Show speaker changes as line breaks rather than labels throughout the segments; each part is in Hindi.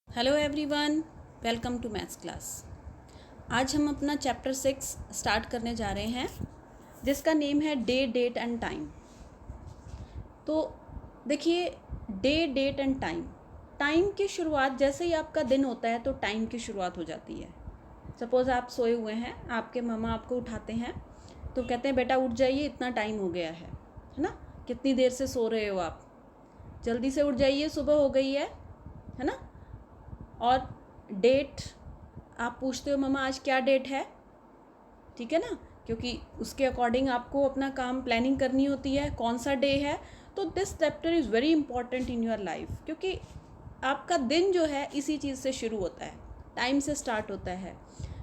Hello everyone, welcome to maths class. आज हम अपना चैप्टर 6 स्टार्ट करने जा रहे हैं जिसका नेम है डे, डेट एंड टाइम। तो देखिए, day, date and time, time की शुरुआत जैसे ही आपका दिन होता है तो टाइम की शुरुआत हो जाती है। सपोज़ आप सोए हुए हैं, आपके मम्मा आपको उठाते हैं तो कहते हैं बेटा उठ जाइए, इतना टाइम हो गया है ना। कितनी देर से सो रहे हो आप, जल्दी से उठ जाइए, सुबह हो गई है ना। और डेट, आप पूछते हो मम्मा आज क्या डेट है, ठीक है ना, क्योंकि उसके अकॉर्डिंग आपको अपना काम प्लानिंग करनी होती है, कौन सा डे है। तो this chapter is very important in your life, क्योंकि आपका दिन जो है इसी चीज़ से शुरू होता है, टाइम से स्टार्ट होता है।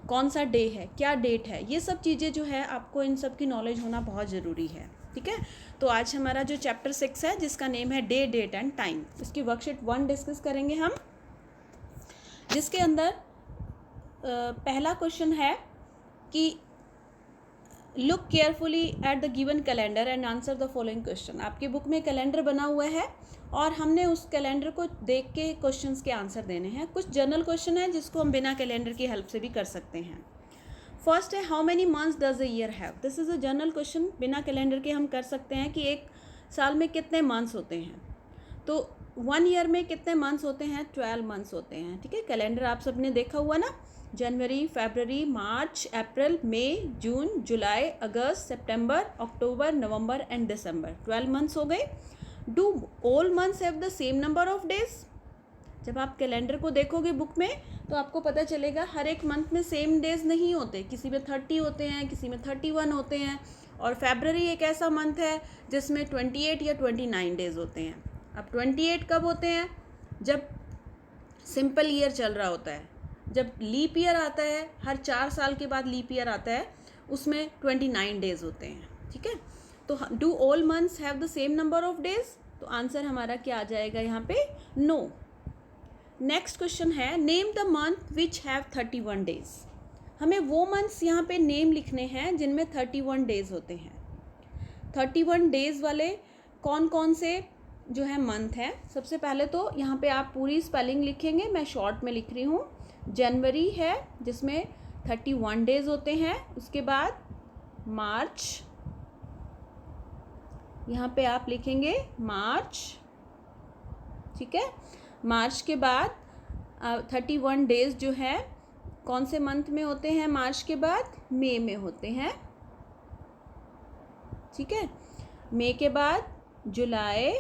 कौन सा डे है, क्या डेट है, ये सब चीज़ें जो है आपको इन सब की नॉलेज होना बहुत ज़रूरी है, ठीक है। तो आज हमारा जो चैप्टर 6 है जिसका नेम है डे, डेट एंड टाइम, इसकी वर्कशीट 1 डिस्कस करेंगे हम, जिसके अंदर पहला क्वेश्चन है कि look carefully at the given calendar and answer the following question. आपकी बुक में कैलेंडर बना हुआ है और हमने उस कैलेंडर को देख के क्वेश्चंस के आंसर देने हैं। कुछ जनरल क्वेश्चन है जिसको हम बिना कैलेंडर की हेल्प से भी कर सकते हैं। फर्स्ट है, how many months does a year have. This is a general question, बिना कैलेंडर के हम कर सकते हैं कि एक साल में कितने मंथ्स होते हैं। तो 1 ईयर में कितने मंथ्स होते हैं, 12 मंथ्स होते हैं, ठीक है। कैलेंडर आप सबने देखा हुआ ना, जनवरी, फरवरी, मार्च, अप्रैल, मई, जून, जुलाई, अगस्त, सितंबर, अक्टूबर, नवंबर एंड दिसंबर, 12 मंथ्स हो गए। Do all months have the same number of days. जब आप कैलेंडर को देखोगे बुक में तो आपको पता चलेगा हर एक मंथ में सेम डेज नहीं होते, किसी में 30 होते हैं, किसी में 31 होते हैं। और फरवरी एक ऐसा मंथ है जिसमें 28 या 29 डेज होते हैं। अब 28 कब होते हैं, जब सिंपल ईयर चल रहा होता है। जब लीप ईयर आता है, हर 4 साल के बाद लीप ईयर आता है, उसमें 29 डेज होते हैं, ठीक है। तो do all months have the same number of days, तो आंसर हमारा क्या आ जाएगा यहाँ पे, नो। नेक्स्ट क्वेश्चन है, name the month which have 31 days. हमें वो मंथ्स यहाँ पे नेम लिखने हैं जिनमें 31 डेज होते हैं। 31 डेज वाले कौन कौन से जो है मंथ हैं। सबसे पहले तो यहाँ पे आप पूरी स्पेलिंग लिखेंगे, मैं शॉर्ट में लिख रही हूँ। जनवरी है जिसमें 31 डेज होते हैं। उसके बाद मार्च, यहाँ पे आप लिखेंगे मार्च, ठीक है। मार्च के बाद 31 डेज जो है कौन से मंथ में होते हैं, मार्च के बाद मई में होते हैं, ठीक है। मई के बाद जुलाई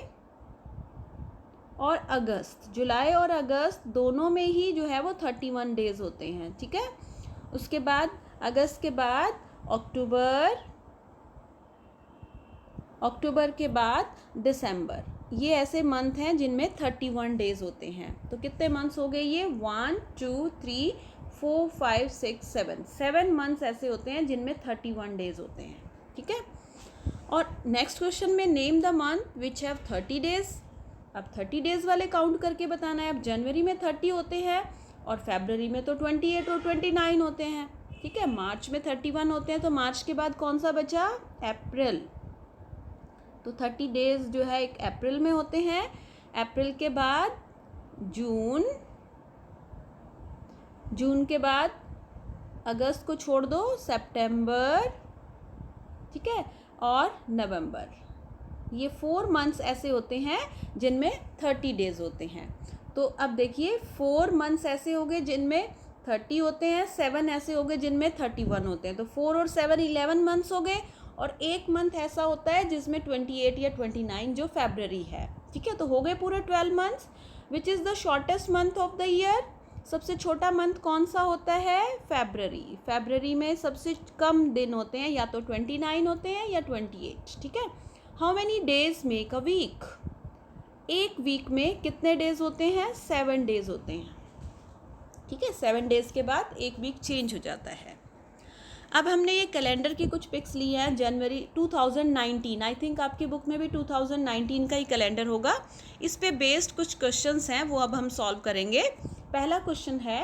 और अगस्त, जुलाई और अगस्त दोनों में ही जो है वो 31 डेज होते हैं, ठीक है। उसके बाद अगस्त के बाद अक्टूबर, अक्टूबर के बाद दिसंबर, ये ऐसे मंथ हैं जिनमें 31 डेज होते हैं। तो कितने मंथ्स हो गए ये, 1 2 3 4 5 6 7 मंथ्स ऐसे होते हैं जिनमें 31 डेज होते हैं, ठीक है। और नेक्स्ट क्वेश्चन में, name the month which have 30 days. अब 30 डेज वाले काउंट करके बताना है। अब जनवरी में 30 होते हैं और फरवरी में तो 28 और 29 होते हैं, ठीक है। मार्च में 31 होते हैं, तो मार्च के बाद कौन सा बचा, अप्रैल। तो 30 डेज जो है एक अप्रैल में होते हैं। अप्रैल के बाद जून, जून के बाद अगस्त को छोड़ दो, सितंबर, ठीक है, और नवंबर। ये 4 मंथ्स ऐसे होते हैं जिनमें 30 डेज होते हैं। तो अब देखिए, 4 मंथ्स ऐसे हो गए जिनमें 30 होते हैं, 7 ऐसे हो गए जिनमें 31 होते हैं। तो 4 और 7 11 मंथ्स हो गए। और एक मंथ ऐसा होता है जिसमें 28 या 29 जो फरवरी है, ठीक है। तो हो गए पूरे 12 months. Which is the shortest month of the year. सबसे छोटा मंथ कौन सा होता है, फरवरी। फरवरी में सबसे कम दिन होते हैं, या तो 29 होते हैं या 28, ठीक है। How many days make a week. एक वीक में कितने डेज होते हैं, 7 डेज होते हैं, ठीक है। 7 डेज के बाद एक वीक चेंज हो जाता है। अब हमने ये कैलेंडर की कुछ पिक्स ली हैं, जनवरी 2019, आई थिंक आपकी बुक में भी 2019 का ही कैलेंडर होगा। इस पे बेस्ड कुछ क्वेश्चंस हैं, वो अब हम सॉल्व करेंगे। पहला क्वेश्चन है,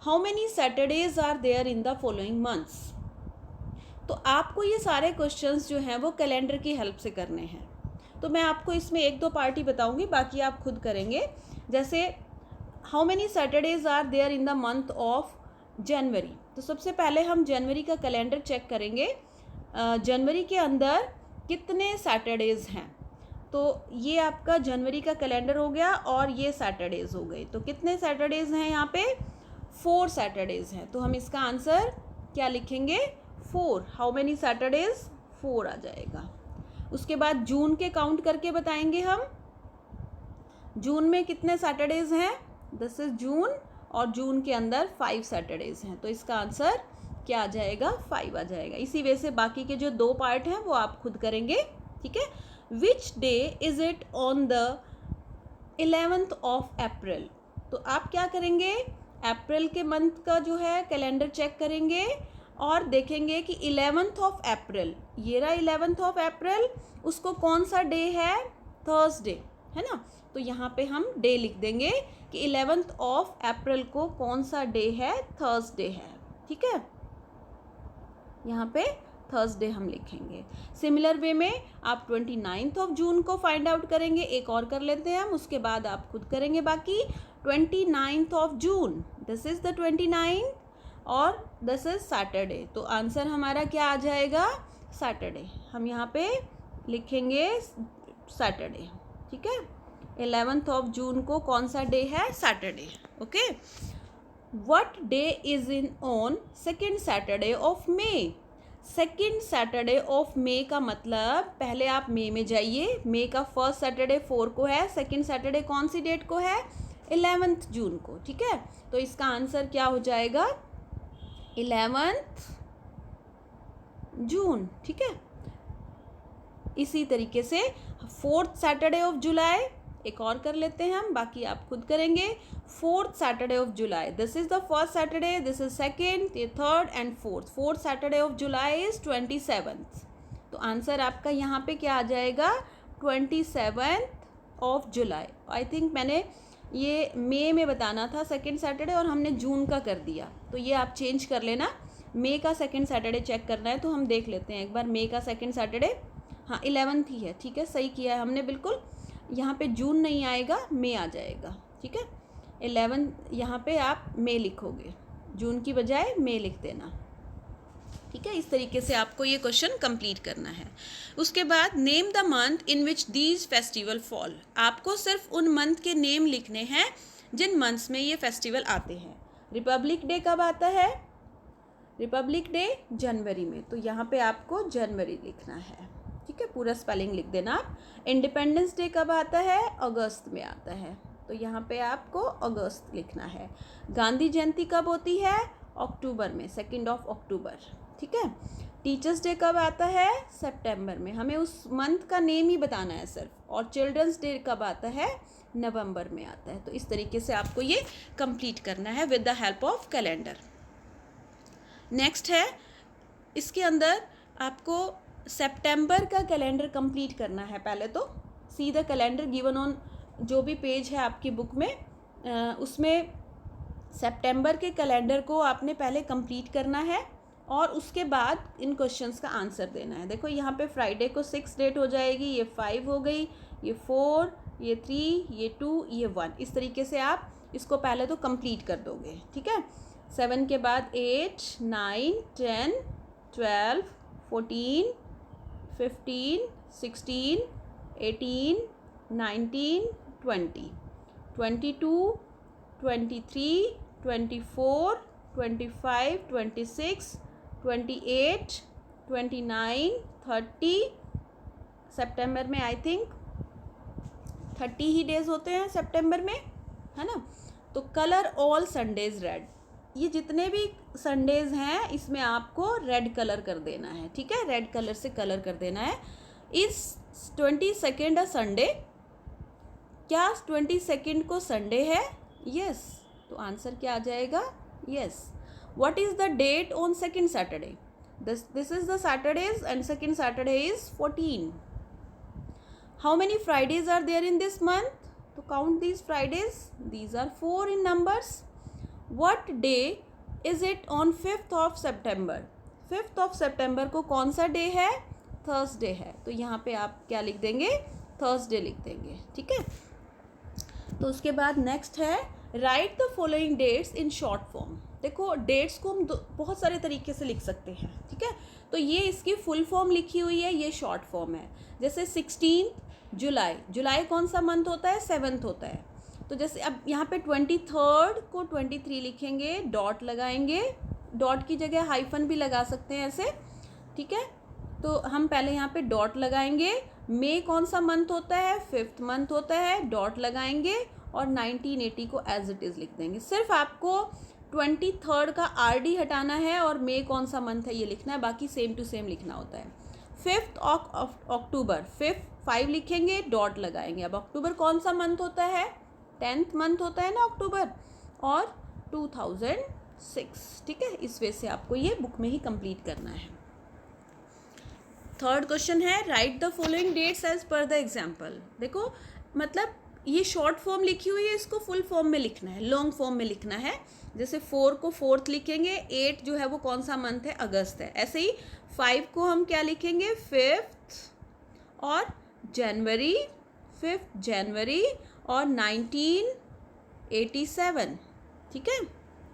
how many Saturdays are there in the following months. तो आपको ये सारे क्वेश्चंस जो हैं वो कैलेंडर की हेल्प से करने हैं। तो मैं आपको इसमें 1-2 पार्ट ही बताऊंगी, बाकी आप खुद करेंगे। जैसे how many Saturdays are there in the month of January. तो सबसे पहले हम जनवरी का कैलेंडर चेक करेंगे, जनवरी के अंदर कितने सैटरडेज़ हैं। तो ये आपका जनवरी का कैलेंडर हो गया और ये सैटरडेज़ हो गए। तो कितने सैटरडेज़ हैं यहाँ पे, 4 सैटरडेज़ हैं। तो हम इसका आंसर क्या लिखेंगे, 4। हाउ मेनी सैटरडेज़, 4 आ जाएगा। उसके बाद जून के काउंट करके बताएंगे हम, जून में कितने सैटरडेज़ हैं, दिस इज जून, और जून के अंदर 5 सैटरडेज़ हैं। तो इसका आंसर क्या आ जाएगा, 5 आ जाएगा। इसी वजह से बाकी के जो 2 पार्ट हैं वो आप खुद करेंगे, ठीक है। Which day is it on the 11th of April. तो आप क्या करेंगे, अप्रैल के मंथ का जो है कैलेंडर चेक करेंगे और देखेंगे कि 11th ऑफ अप्रैल, ये रहा 11th ऑफ अप्रैल, उसको कौन सा डे है, थर्सडे, है ना। तो यहाँ पे हम डे लिख देंगे कि 11th ऑफ अप्रैल को कौन सा डे है, थर्सडे है, ठीक है। यहाँ पे थर्सडे हम लिखेंगे। सिमिलर वे में आप 29th ऑफ जून को फाइंड आउट करेंगे। एक और कर लेते हैं हम, उसके बाद आप खुद करेंगे बाकी। 29th of June, this is the 29 और दिस इज़ सैटरडे। तो आंसर हमारा क्या आ जाएगा, सैटरडे। हम यहाँ पे लिखेंगे सैटरडे, ठीक है। 11th ऑफ जून को कौन सा डे है, Saturday, okay. What day is in on second Saturday of May. Second Saturday of May का मतलब, पहले आप मे में जाइए, मे का फर्स्ट सैटरडे 4 को है, सेकेंड सैटरडे कौन सी डेट को है, 11th जून को, ठीक है। तो इसका आंसर क्या हो जाएगा, 11th जून, ठीक है। इसी तरीके से 4th सैटरडे ऑफ जुलाई, एक और कर लेते हैं हम, बाकी आप खुद करेंगे। 4th Saturday of July, this is the first Saturday, this is second, ये third and fourth. 4th Saturday of July is 27th। तो आंसर आपका यहाँ पे क्या आ जाएगा, 27th of July. I think मैंने ये मई में बताना था सेकेंड सैटरडे और हमने जून का कर दिया, तो ये आप चेंज कर लेना। मई का सेकेंड सैटरडे चेक करना है तो हम देख लेते हैं एक बार। मई का सेकेंड सैटरडे, हाँ 11th ही है, ठीक है, सही किया है हमने बिल्कुल। यहाँ पे जून नहीं आएगा, मई आ जाएगा, ठीक है। 11 यहाँ पे आप मई लिखोगे, जून की बजाय मई लिख देना, ठीक है। इस तरीके से आपको ये क्वेश्चन कंप्लीट करना है। उसके बाद name the month in which these festival fall. आपको सिर्फ उन मंथ के नेम लिखने हैं जिन मंथ्स में ये फेस्टिवल आते हैं। रिपब्लिक डे कब आता है, रिपब्लिक डे जनवरी में, तो यहाँ पे आपको जनवरी लिखना है, ठीक है, पूरा स्पेलिंग लिख देना आप। इंडिपेंडेंस डे कब आता है, अगस्त में आता है, तो यहाँ पे आपको अगस्त लिखना है। गांधी जयंती कब होती है, अक्टूबर में, 2 अक्टूबर, ठीक है। टीचर्स डे कब आता है, सितंबर में, हमें उस मंथ का नेम ही बताना है सिर्फ। और चिल्ड्रंस डे कब आता है, नवंबर में आता है। तो इस तरीके से आपको ये कंप्लीट करना है with the help of calendar. Next है, इसके अंदर आपको सितंबर का कैलेंडर कंप्लीट करना है। पहले तो see the calendar given on, जो भी पेज है आपकी बुक में, उसमें सितंबर के कैलेंडर को आपने पहले कंप्लीट करना है और उसके बाद इन क्वेश्चंस का आंसर देना है। देखो यहाँ पे फ्राइडे को 6 डेट हो जाएगी, ये 5 हो गई, ये 4, ये 3, ये 2, ये 1। इस तरीके से आप इसको पहले तो कंप्लीट कर दोगे, ठीक है। 7 के बाद 8, 9, 10, 12, 14, 15, 16, 18, 19, 20, 22, 23, 24, 25, 26, 28, 29, 30। सितंबर में आई थिंक 30 ही डेज होते हैं सितंबर में, है ना। तो कलर ऑल संडेज रेड, ये जितने भी संडेज़ हैं इसमें आपको रेड कलर कर देना है, ठीक है, रेड कलर से कलर कर देना है। इस 22 अ संडे, क्या 22 को संडे है, यस, तो आंसर क्या आ जाएगा, yes. What is the date on second Saturday, this is the Saturdays and second Saturday is 14। How many Fridays are there in this month, तो count these Fridays, these are 4 in numbers. What day is it on 5th of September? 5th of September को कौन सा डे है, थर्सडे है, तो यहाँ पे आप क्या लिख देंगे, थर्सडे लिख देंगे, ठीक है। तो उसके बाद नेक्स्ट है write the following dates in short form. देखो डेट्स को हम बहुत सारे तरीके से लिख सकते हैं, ठीक है। तो ये इसकी फुल फॉर्म लिखी हुई है, ये शॉर्ट फॉर्म है। जैसे 16 जुलाई, जुलाई कौन सा मंथ होता है, 7th होता है। तो जैसे अब यहाँ पे 23rd को 23 लिखेंगे, डॉट लगाएंगे, डॉट की जगह हाइफन भी लगा सकते हैं ऐसे, ठीक है। तो हम पहले यहाँ पे डॉट लगाएंगे। मई कौन सा मंथ होता है, 5th मंथ होता है, डॉट लगाएंगे और 1980 को एज इट इज़ लिख देंगे। सिर्फ आपको 23rd का RD हटाना है और मई कौन सा मंथ है ये लिखना है, बाकी सेम टू सेम लिखना होता है। 5th अक्टूबर, 5 लिखेंगे, डॉट लगाएंगे। अब अक्टूबर कौन सा मंथ होता है, 10th मंथ होता है ना अक्टूबर, और 2006, ठीक है। इस वे से आपको ये बुक में ही कंप्लीट करना है। थर्ड क्वेश्चन है write the following dates as per the example. देखो मतलब ये शॉर्ट फॉर्म लिखी हुई है, इसको फुल फॉर्म में लिखना है, लॉन्ग फॉर्म में लिखना है। जैसे 4 को 4th लिखेंगे, 8 जो है वो कौन सा मंथ है, अगस्त है। ऐसे ही 5 को हम क्या लिखेंगे, 5th, और जनवरी, 5th जनवरी, और 1987, ठीक है।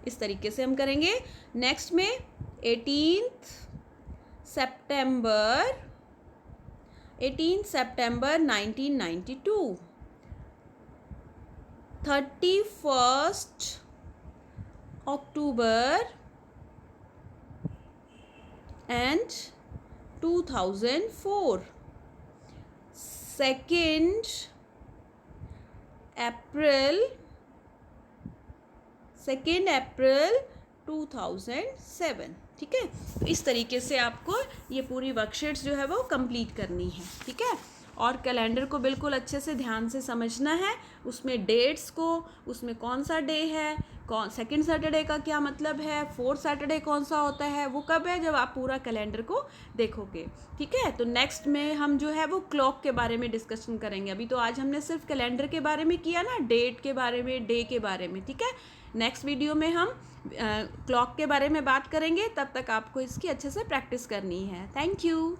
इस तरीके से हम करेंगे। नेक्स्ट में 18 सितंबर 1992, 31st अक्टूबर एंड 2004, 2nd अप्रैल 2007, ठीक है। तो इस तरीके से आपको ये पूरी वर्कशीट्स जो है वो कंप्लीट करनी है, ठीक है। और कैलेंडर को बिल्कुल अच्छे से ध्यान से समझना है, उसमें डेट्स को, उसमें कौन सा डे है, कौन सेकंड सैटरडे का क्या मतलब है, 4th सैटरडे कौन सा होता है, वो कब है, जब आप पूरा कैलेंडर को देखोगे, ठीक है। तो नेक्स्ट में हम जो है वो क्लॉक के बारे में डिस्कशन करेंगे। अभी तो आज हमने सिर्फ कैलेंडर के बारे में किया ना, डेट के बारे में, डे के बारे में, ठीक है। नेक्स्ट वीडियो में हम क्लॉक के बारे में बात करेंगे। तब तक आपको इसकी अच्छे से प्रैक्टिस करनी है। Thank you.